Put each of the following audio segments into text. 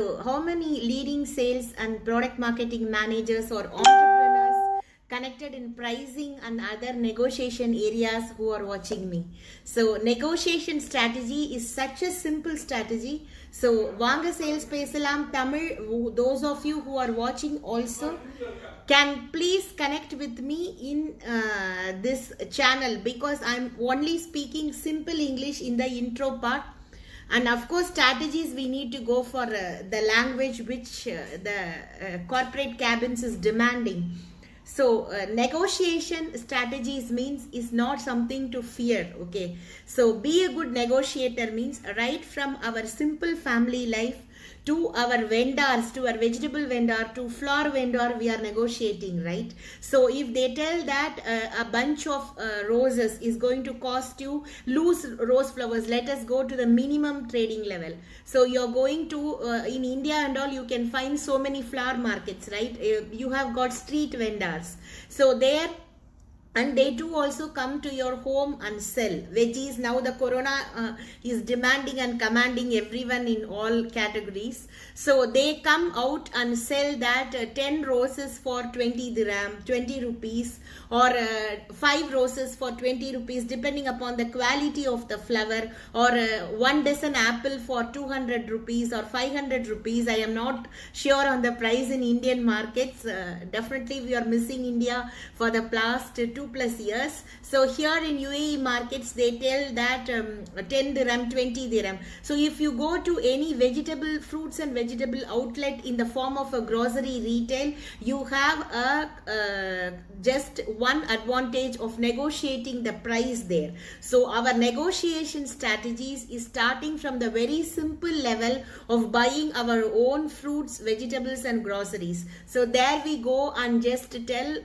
How many leading sales and product marketing managers or entrepreneurs connected in pricing and other negotiation areas who are watching me? So negotiation strategy is such a simple strategy. So வாங்க sales பேசலாம் Tamil. Those of you who are watching also can please connect with me in this channel, because I'm only speaking simple English in the intro part. And of course, strategies we need to go for the language which the corporate cabins is demanding. So negotiation strategies means is not something to fear. Okay, so be a good negotiator means right from our simple family life to our vendors, to our vegetable vendor, to flower vendor, we are negotiating, right? So if they tell that a bunch of roses is going to cost you, loose rose flowers, let us go to the minimum trading level. So you're going to in India and all, you can find so many flower markets, right? You have got street vendors, so there, and they too also come to your home and sell veggies. Now the corona is demanding and commanding everyone in all categories, so they come out and sell that 10 roses for 20 dirham, 20 rupees, or 5 roses for 20 rupees depending upon the quality of the flower, or 1 dozen apple for 200 rupees or 500 rupees. I am not sure on the price in Indian markets. Definitely we are missing India for the past 2+ years. So here in UAE markets, they tell that 10 dirham, 20 dirham. So if you go to any vegetable, fruits and vegetable outlet in the form of a grocery retail, you have a just one advantage of negotiating the price there. So our negotiation strategies is starting from the very simple level of buying our own fruits, vegetables and groceries. So there we go and just tell,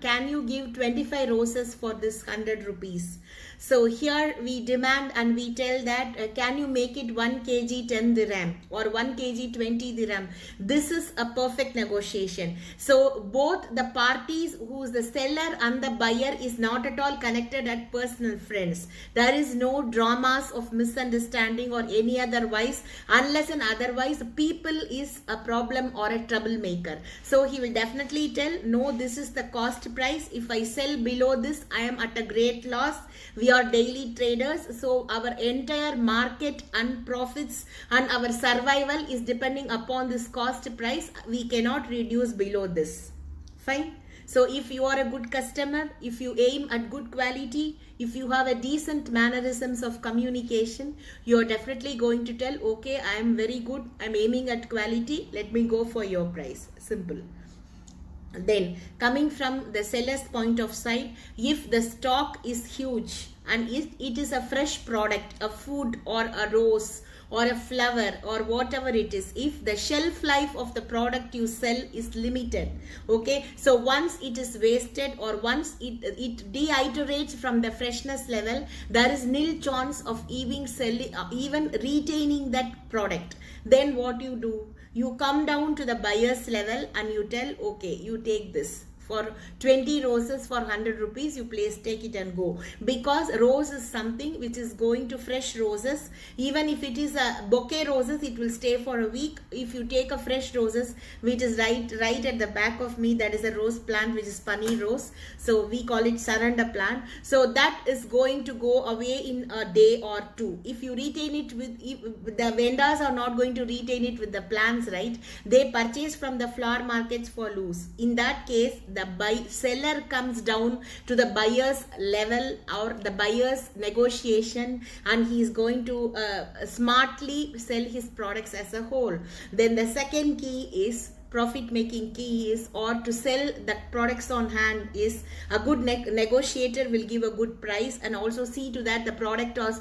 can you give 25 roses for this 100 rupees? So here we demand and we tell that can you make it 1 kg 10 dirham or 1 kg 20 dirham? This is a perfect negotiation. So both the parties, who is the seller and the buyer, is not at all connected at personal friends. There is no dramas of misunderstanding or any otherwise, unless and otherwise people is a problem or a troublemaker. So he will definitely tell, no, this is the cost price. If I sell below this, I am at a great loss. We are daily traders, so our entire market and profits and our survival is depending upon this cost price. We cannot reduce below this. Fine. So if you are a good customer, if you aim at good quality, if you have a decent mannerisms of communication, you are definitely going to tell, okay, I am very good, I am aiming at quality, let me go for your price. Simple. Then coming from the seller's point of sight, if the stock is huge and if it is a fresh product, a food or a rose or a flower or whatever it is, if the shelf life of the product you sell is limited, okay, so once it is wasted or once it deiterates from the freshness level, there is nil chance of even retaining that product. Then what you do, you come down to the buyer's level and you tell, okay, you take this for 20 roses for 100 rupees, you please take it and go. Because rose is something which is going to fresh roses. Even if it is a bouquet roses, it will stay for a week. If you take a fresh roses, which is right at the back of me, that is a rose plant which is paneer rose. So we call it saranda plant. So that is going to go away in a day or two. If you retain it with, the vendors are not going to retain it with the plants, right? They purchase from the flower markets for loose. In that case, the seller comes down to the buyer's level or the buyer's negotiation, and he is going to smartly sell his products as a whole. Then the second key is profit making key is, or to sell the products on hand, is a good negotiator will give a good price and also see to that the product was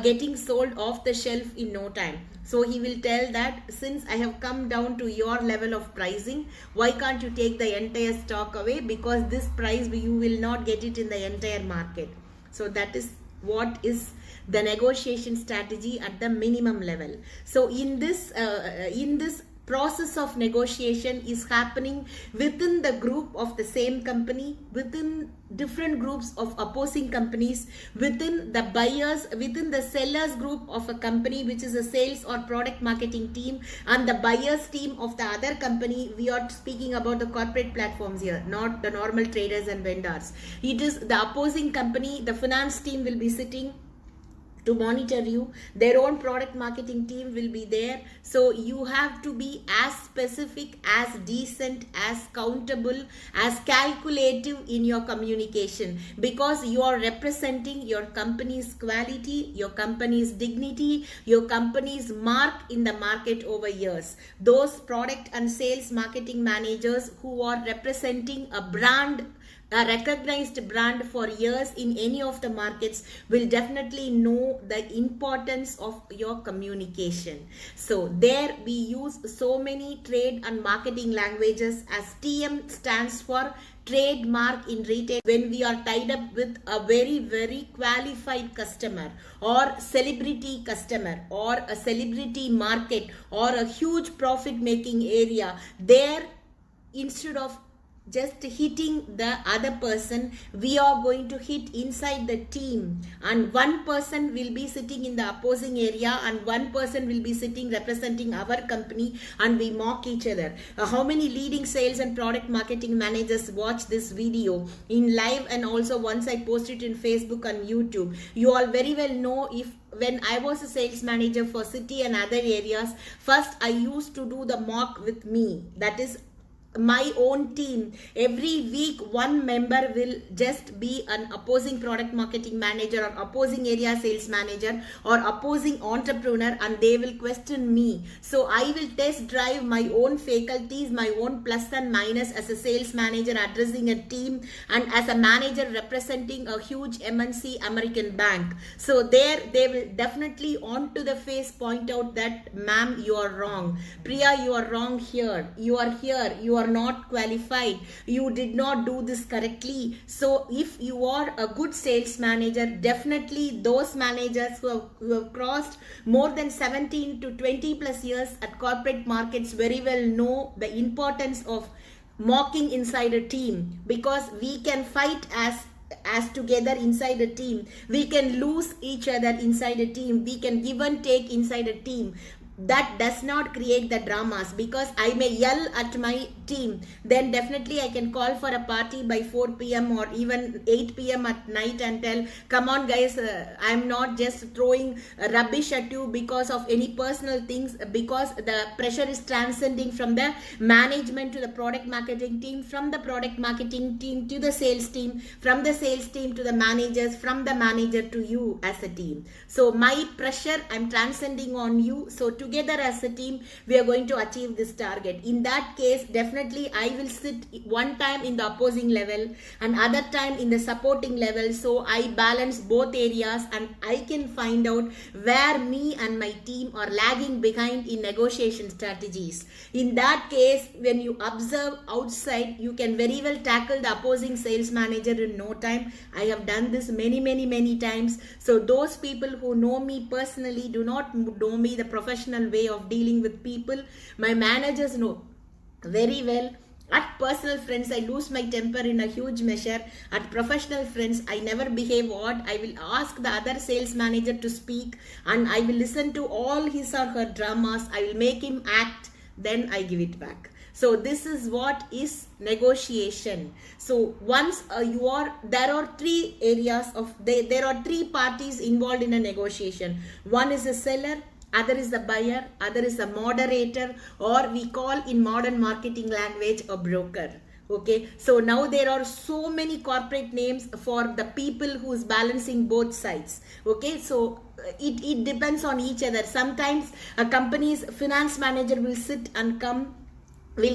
getting sold off the shelf in no time. So he will tell that, since I have come down to your level of pricing, why can't you take the entire stock away? Because this price you will not get it in the entire market. So that is what is the negotiation strategy at the minimum level. So in this process of negotiation is happening within the group of the same company, within different groups of opposing companies, within the buyers, within the sellers group of a company, which is a sales or product marketing team, and the buyers team of the other company. We are speaking about the corporate platforms here, not the normal traders and vendors. It is the opposing company. The finance team will be sitting to monitor you. Their own product marketing team will be there. So you have to be as specific, as decent, as countable, as calculative in your communication, because you are representing your company's quality, your company's dignity, your company's mark in the market over years. Those product and sales marketing managers who are representing a brand, a recognized brand for years in any of the markets, will definitely know the importance of your communication. So there we use so many trade and marketing languages, as TM stands for trademark in retail. When we are tied up with a very qualified customer, or celebrity customer, or a celebrity market, or a huge profit making area, there, instead of just hitting the other person, we are going to hit inside the team, and one person will be sitting in the opposing area and one person will be sitting representing our company, and we mock each other. How many leading sales and product marketing managers watch this video in live, and also once I post it in Facebook and YouTube? You all very well know, if when I was a sales manager for city and other areas, first I used to do the mock with me, that is my own team. Every week one member will just be an opposing product marketing manager, or opposing area sales manager, or opposing entrepreneur, and they will question me. So I will test drive my own faculties, my own plus and minus as a sales manager addressing a team, and as a manager representing a huge MNC American bank. So there they will definitely on to the face point out that, ma'am, you are wrong. Priya, you are wrong here. You are here. You are not qualified. You did not do this correctly. So if you are a good sales manager, definitely those managers who have crossed more than 17 to 20 plus years at corporate markets very well know the importance of mocking inside a team, because we can fight as together inside a team. We can lose each other inside a team. We can give and take inside a team. That does not create the dramas, because I may yell at my team, then definitely I can call for a party by 4 p.m. or even 8 p.m. at night and tell, come on guys, I'm not just throwing rubbish at you because of any personal things, because the pressure is transcending from the management to the product marketing team, from the product marketing team to the sales team, from the sales team to the managers, from the manager to you as a team. So my pressure, I'm transcending on you. So together as a team, we are going to achieve this target. In that case, definitely I will sit one time in the opposing level and other time in the supporting level. So I balance both areas and I can find out where me and my team are lagging behind in negotiation strategies. In that case, when you observe outside, you can very well tackle the opposing sales manager in no time. I have done this many times. So those people who know me personally do not know me the professional way of dealing with people. My managers know very well. At personal friends, I lose my temper in a huge measure. At professional friends, I never behave odd. I will ask the other sales manager to speak and I will listen to all his or her dramas. I will make him act, then I give it back. So this is what is negotiation. So once there are three areas of, there are three parties involved in a negotiation. One is a seller, other is the buyer, other is a moderator, or we call in modern marketing language a broker. Okay, so now there are so many corporate names for the people who is balancing both sides. Okay, so it depends on each other. Sometimes a company's finance manager will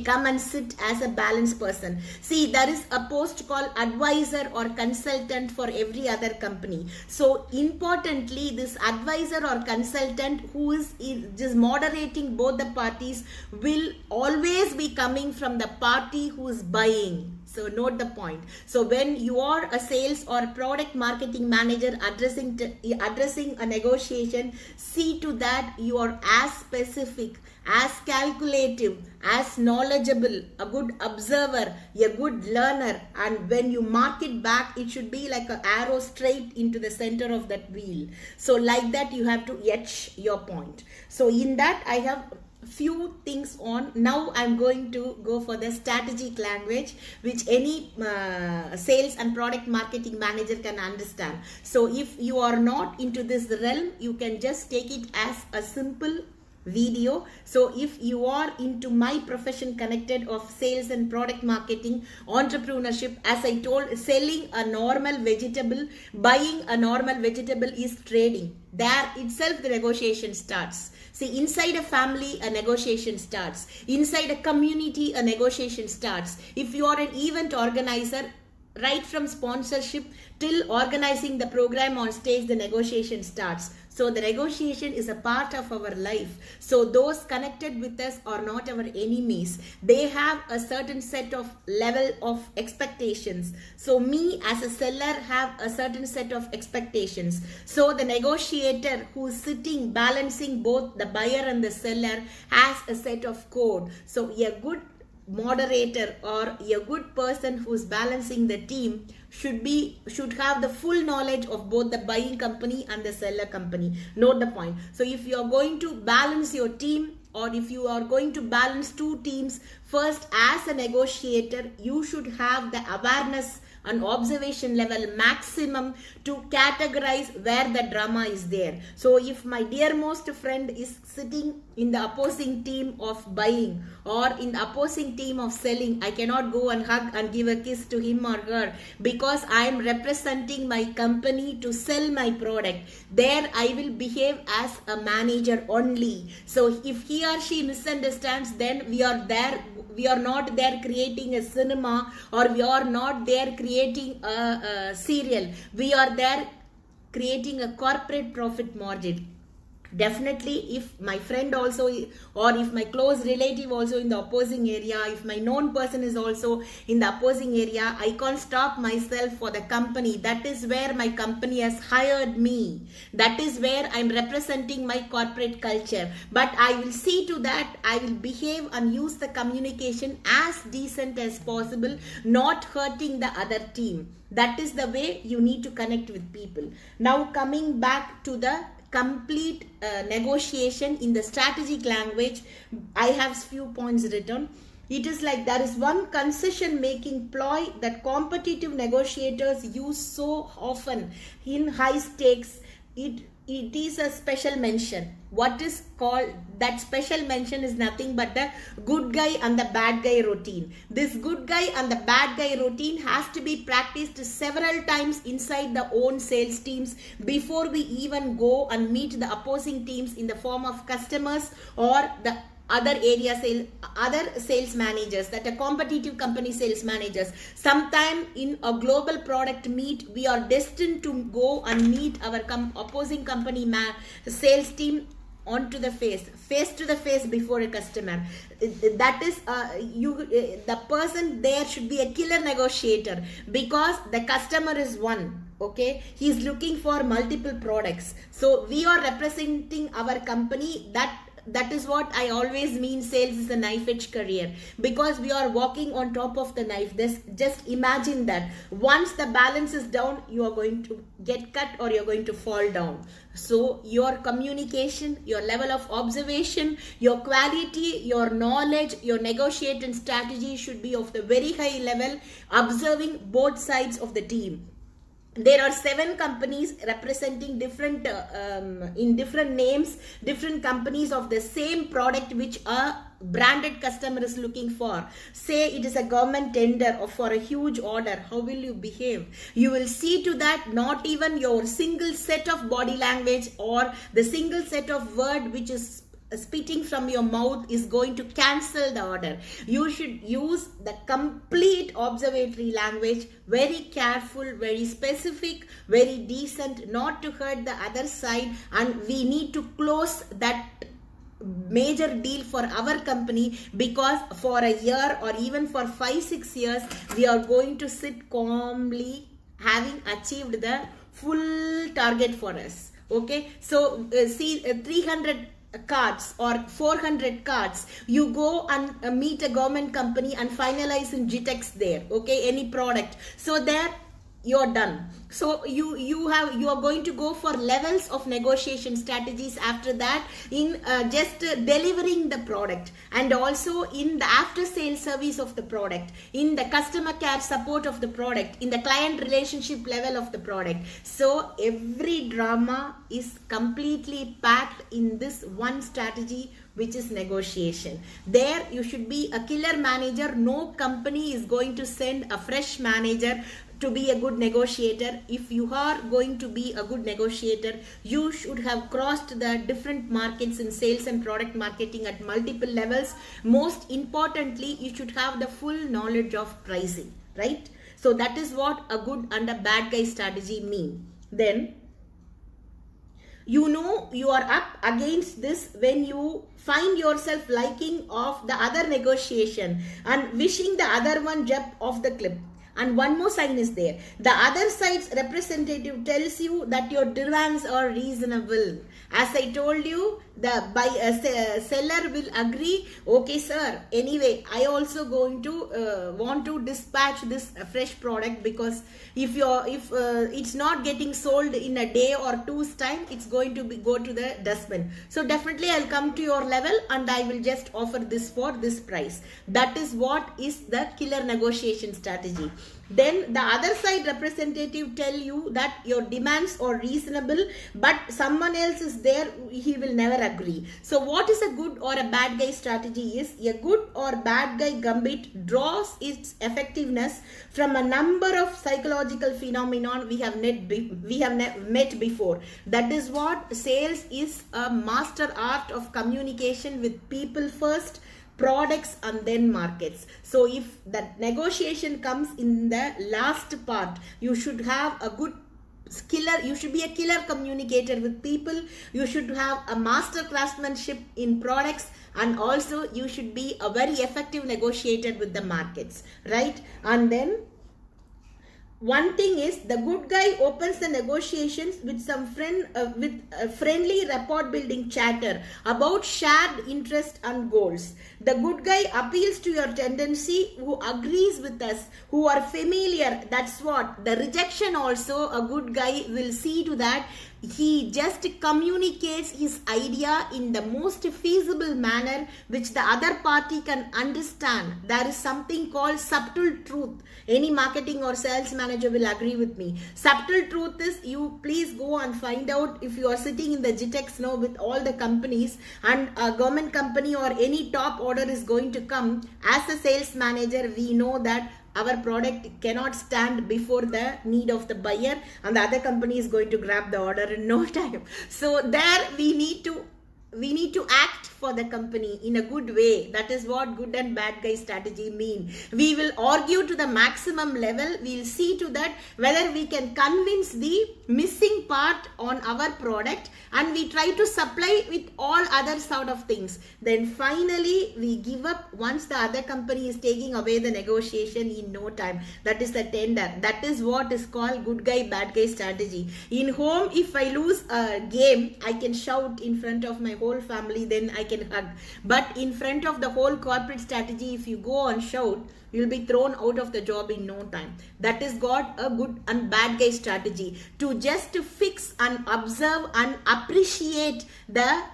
come and sit as a balanced person. See, there is a post called advisor or consultant for every other company. So importantly, this advisor or consultant who is just moderating both the parties will always be coming from the party who is buying. So note the point. So when you are a sales or product marketing manager addressing a negotiation, see to that you are as specific as calculative, as knowledgeable, a good observer, a good learner, and when you mark it back, it should be like an arrow straight into the center of that wheel. So like that you have to etch your point. So in that I have few things on. Now I'm going to go for the strategic language which any sales and product marketing manager can understand. So if you are not into this realm, you can just take it as a simple video. So if you are into my profession connected of sales and product marketing, entrepreneurship, as I told, selling a normal vegetable, buying a normal vegetable is trading. There itself the negotiation starts. See, inside a family, a negotiation starts. Inside a community, a negotiation starts. If you are an event organizer, right from sponsorship till organizing the program on stage, the negotiation starts. So the negotiation is a part of our life. So those connected with us are not our enemies. They have a certain set of level of expectations. So me as a seller have a certain set of expectations. So the negotiator who is sitting balancing both the buyer and the seller has a set of code. So a good moderator or a good person who's balancing the team should have the full knowledge of both the buying company and the seller company. Note the point. So if you are going to balance your team, or if you are going to balance two teams, first as a negotiator you should have the awareness and observation level maximum to categorize where the drama is there. So if my dearmost friend is sitting in the opposing team of buying or in the opposing team of selling, I cannot go and hug and give a kiss to him or her because I am representing my company to sell my product. There I will behave as a manager only. So if he or she misunderstands, then we are not there creating a cinema, or we are not there creating a serial. We are there creating a corporate profit margin. Definitely, if my friend also, or if my close relative also in the opposing area, if my known person is also in the opposing area, I can't stop myself for the company. That is where my company has hired me. That is where I'm representing my corporate culture. But I will see to that I will behave and use the communication as decent as possible, not hurting the other team. That is the way you need to connect with people. Now coming back to the complete negotiation in the strategic language, I have few points written. It is like there is one concession making ploy that competitive negotiators use so often in high stakes. It is a special mention. What is called that special mention is nothing but the good guy and the bad guy routine. This good guy and the bad guy routine has to be practiced several times inside the own sales teams before we even go and meet the opposing teams in the form of customers or the other sales managers, that are competitive company sales managers. Sometime in a global product meet, we are destined to go and meet our opposing company sales team onto the face to the face before a customer. That is the person there should be a killer negotiator, because the customer is one. Okay, he is looking for multiple products. So we are representing our company. That is what I always mean. Sales is a knife-edge career, because we are walking on top of the knife. Just imagine that once the balance is down, you are going to get cut or you're going to fall down. So your communication, your level of observation, your quality, your knowledge, your negotiating strategy should be of the very high level, observing both sides of the team. There are 7 companies representing different in different names, different companies of the same product which a branded customer is looking for. Say it is a government tender or for a huge order. How will you behave? You will see to that not even your single set of body language or the single set of word which is spitting from your mouth is going to cancel the order. You should use the complete observatory language, very careful, very specific, very decent, not to hurt the other side, and we need to close that major deal for our company, because for a year or even for 5-6 years we are going to sit calmly having achieved the full target for us. Okay, so see 300 cards or 400 cards, you go and meet a government company and finalize in GTEx there, okay, any product. So there you're done. So you are going to go for levels of negotiation strategies after that in just delivering the product, and also in the after sales service of the product, in the customer care support of the product, in the client relationship level of the product. So every drama is completely packed in this one strategy, which is negotiation. There you should be a killer manager. No company is going to send a fresh manager to be a good negotiator. If you are going to be a good negotiator, you should have crossed the different markets in sales and product marketing at multiple levels. Most importantly, you should have the full knowledge of pricing, right? So that is what a good and a bad guy strategy mean. Then you know you are up against this when you find yourself liking of the other negotiation and wishing the other one jump off the cliff. And one more sign is there. The other side's representative tells you that your demands are reasonable. As I told you, the seller will agree, okay sir, anyway I also going to want to dispatch this fresh product, because if it's not getting sold in a day or two's time, it's going to go to the dustbin. So definitely I'll come to your level and I will just offer this for this price. That is what is the killer negotiation strategy. Then the other side representative tell you that your demands are reasonable, but someone else is there, he will never agree. So what is a good or a bad guy strategy is, a good or bad guy gambit draws its effectiveness from a number of psychological phenomenon we have met before. That is what sales is, a master art of communication with people first, products and then markets. So if that negotiation comes in the last part, you should have a good killer, you should be a killer communicator with people, you should have a master craftsmanship in products, and also you should be a very effective negotiator with the markets, right? And then one thing is, the good guy opens the negotiations with some friendly rapport building chatter about shared interest and goals. The good guy appeals to your tendency, who agrees with us, who are familiar. That's what the rejection also, a good guy will see to that. He just communicates his idea in the most feasible manner which the other party can understand. There is something called subtle truth. Any marketing or sales manager will agree with me. Subtle truth is, you please go and find out if you are sitting in the GTEx now with all the companies and a government company or any top order is going to come. As a sales manager, we know that our product cannot stand before the need of the buyer, and the other company is going to grab the order in no time. So there we need to act for the company in a good way. That is what good and bad guy strategy mean. We will argue to the maximum level. We will see to that whether we can convince the missing part on our product, and we try to supply with all other sort of things. Then finally we give up once the other company is taking away the negotiation in no time. That is the tender. That is what is called good guy bad guy strategy. In home, if I lose a game, I can shout in front of my whole family, then I can hug. But in front of the whole corporate strategy, if you go and shout, you'll be thrown out of the job in no time. That is got a good and bad guy strategy. To just fix and observe and appreciate the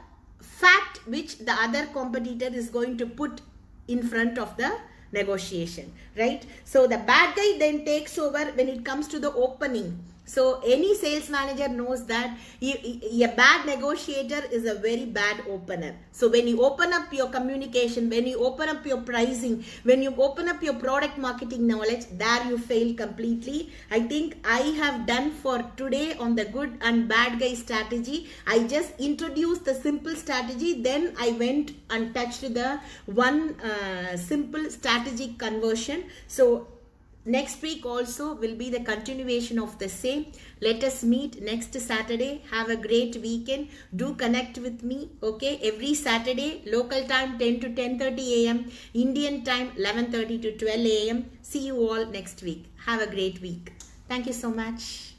fact which the other competitor is going to put in front of the negotiation, right? So the bad guy then takes over when it comes to the opening. So any sales manager knows that a bad negotiator is a very bad opener. So when you open up your communication, when you open up your pricing, when you open up your product marketing knowledge, there you fail completely. I think I have done for today on the good and bad guy strategy. I just introduced the simple strategy, then I went and touched the one simple strategic conversion. So next week also will be the continuation of the same. Let us meet next Saturday. Have a great weekend. Do connect with me, okay? Every Saturday, local time 10 to 10:30 a.m. Indian time 11:30 to 12 a.m. See you all next week. Have a great week. Thank you so much.